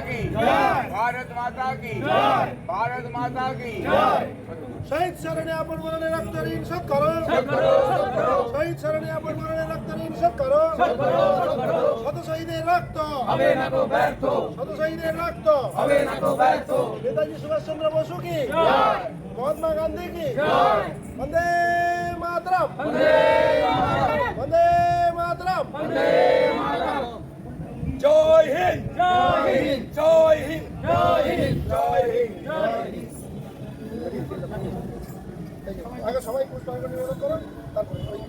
की भारत माता की भारत माता की শহীদ শরণে আপন মরণে রক্ত ঋণ শোধ করো শহীদ শরণে আপন মরণে রক্ত ঋণ শোধ করো শত শহীদের রক্ত হবে না কো ব্যর্থ, শত শহীদের রক্ত হবে না কো ব্যর্থ। নেতাজি সুভাষচন্দ্র বসু কি মহাত্মা গান্ধী কি বন্দে মাতরম বন্দে মাতরম जय हिंद জয় হিন্দ, जय हिंद জয় হিন্দ, जय हिंद জয় হিন্দ। আগে সবাই পুষ্পাঞ্জলি নিবেদন করুন তারপরে ওই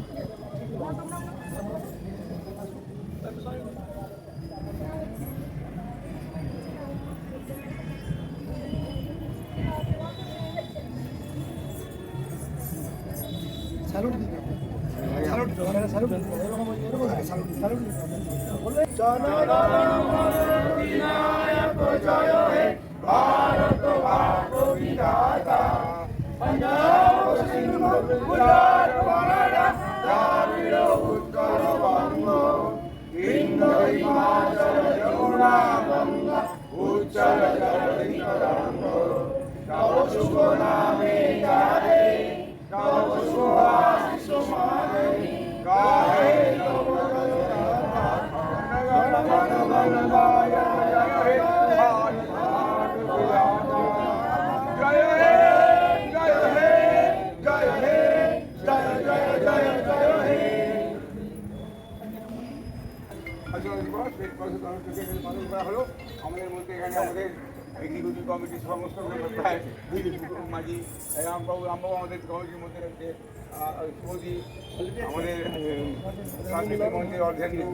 স্যালুট দিতে স্যালুট স্যালুট এরকম স্যালুট স্যালুট জনগণ অধিনায়ক জয় হে ভারত ভাগ্য বিধাতা, পঞ্জাব সিন্ধু গুজরাট বাংলা দ্রাবিড় উৎকল বঙ্গ, বিন্ধ্য হিমাচল যমুনা গঙ্গা উচ্চল জলধি তরঙ্গ, তব শুভ নামে গাহে তব সুহাসিস সমানে গাহে তব আমাদের মধ্যে এখানে আমাদের এক্সিকিউটিভ কমিটির সমস্ত প্রায় মাঝি রামবাবু আমাদের কমিটির মধ্যে রয়েছে সুমতি, আমাদের সাংস্কৃতিক মন্দির অর্ধেন্দু,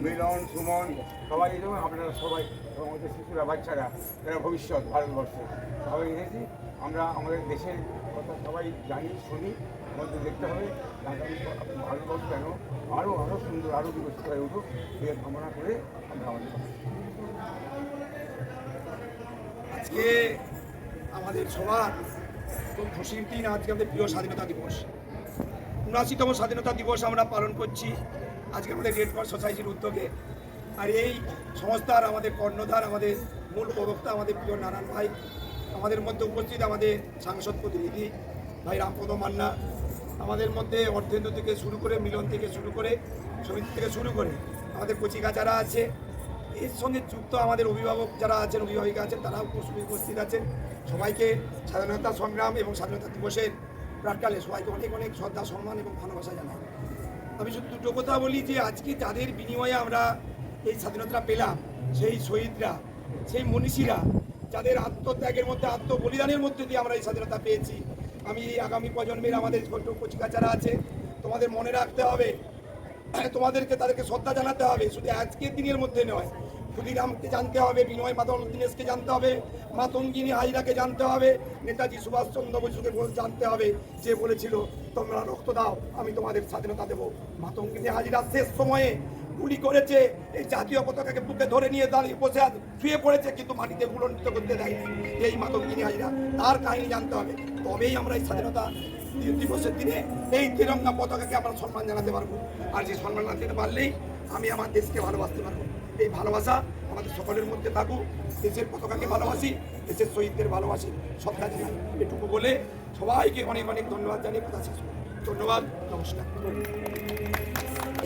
মিলন, সুমন, সবাই যেমন আপনারা সবাই এবং আমাদের শিশুরা বাচ্চারা এরা ভবিষ্যৎ ভারতবর্ষে সবাই এসেছি। আমরা আমাদের দেশের কথা সবাই জানি শুনি, আমাদের দেখতে হবে আগামী ভারতবর্ষ কেন আরও সুন্দর আরও বিকশিত হয়ে উঠুক এর কামনা করে আমরা আমাদের আজকে আমাদের সবার খুব খুশির দিন। আজকে আমাদের প্রিয় স্বাধীনতা দিবস, ৭৯তম স্বাধীনতা দিবস আমরা পালন করছি আজকে আমাদের রেড ক্রস সোসাইটির উদ্যোগে। আর এই সংস্থার আমাদের কর্ণধার, আমাদের মূল প্রবক্তা আমাদের প্রিয় নারায়ণ ভাই, আমাদের মধ্যে উপস্থিত আমাদের সাংসদ প্রতিনিধি ভাই রামপদ মান্না, আমাদের মধ্যে অর্ধেন্দু থেকে শুরু করে মিলন থেকে শুরু করে সমিতি থেকে শুরু করে আমাদের কচিকাচারা আছে, এর সঙ্গে যুক্ত আমাদের অভিভাবক যারা আছেন, অভিভাবিকা আছেন, তারাও উপস্থিত আছেন। সবাইকে স্বাধীনতা সংগ্রাম এবং স্বাধীনতা দিবসের প্রাক্কালে সবাইকে অনেক অনেক শ্রদ্ধা, সম্মান এবং ভালোবাসা জানাই। আমি শুধু দুটো কথা বলি যে আজকে যাদের বিনিময়ে আমরা এই স্বাধীনতা পেলাম, সেই শহীদরা, সেই মনীষীরা, যাদের আত্মত্যাগের মধ্যে, আত্মবলিদানের মধ্যে দিয়ে আমরা এই স্বাধীনতা পেয়েছি, আমি এই আগামী প্রজন্মের আমাদের ছোট কচিকাচারা আছে, তোমাদের মনে রাখতে হবে, তোমাদেরকে তাদেরকে শ্রদ্ধা জানাতে হবে। শুধু আজকের দিনের মধ্যে নয়, ক্ষুদিরামকে জানতে হবে, বিনয় মাধব দীনেশকে জানতে হবে, মাতঙ্গিনী হাজরাকে জানতে হবে, নেতাজি সুভাষচন্দ্র বসুকে জানতে হবে, যে বলেছিল তোমরা রক্ত দাও আমি তোমাদের স্বাধীনতা দেবো। মাতঙ্গিনী হাজরা শেষ সময়ে গুলি করেছে, এই জাতীয় পতাকাকে বুকে ধরে নিয়ে দাঁড়িয়ে বসে শুয়ে পড়েছে, কিন্তু মাটিতে গুলন্ডিত করতে দেয়নি এই মাতঙ্গিনী হাজরা। তার কাহিনী জানতে হবে, তবেই আমরা এই স্বাধীনতা দিবসের দিনে এই তিরঙ্গা পতাকাকে আমরা সম্মান জানাতে পারবো। আর যে সম্মান জানাতে পারলেই আমি আমার দেশকে ভালোবাসতে পারবো। এই ভালোবাসা আমাদের সকলের মধ্যে থাকুক। দেশের পতাকাকে ভালোবাসি, দেশের শহীদদের ভালোবাসি, শ্রদ্ধা জানাই। এটুকু বলে সবাইকে অনেক অনেক ধন্যবাদ জানিয়ে কথা শেষ করি। ধন্যবাদ, নমস্কার।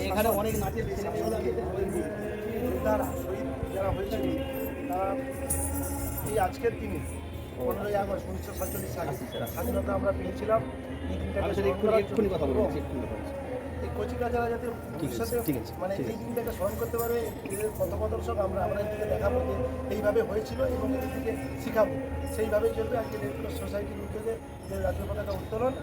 এখানে অনেক নাচের তারা শহীদ যারা হয়েছে তারা এই আজকের দিনে 15ই আগস্ট 1947 সালে স্বাধীনতা আমরা পেয়েছিলাম। এই দিনটাকে এই কচিকাচারা যাতে ভবিষ্যতে মানে এই দিনটাকে স্মরণ করতে পারবে, এদের পথপ্রদর্শক আমরা এদিকে দেখাবো যে এইভাবে হয়েছিল এবং এদিকে শিখাবো, সেইভাবেই চলবে। আজকে রেড ক্রস সোসাইটির উদ্যোগে যে জাতীয় পতাকা উত্তোলন।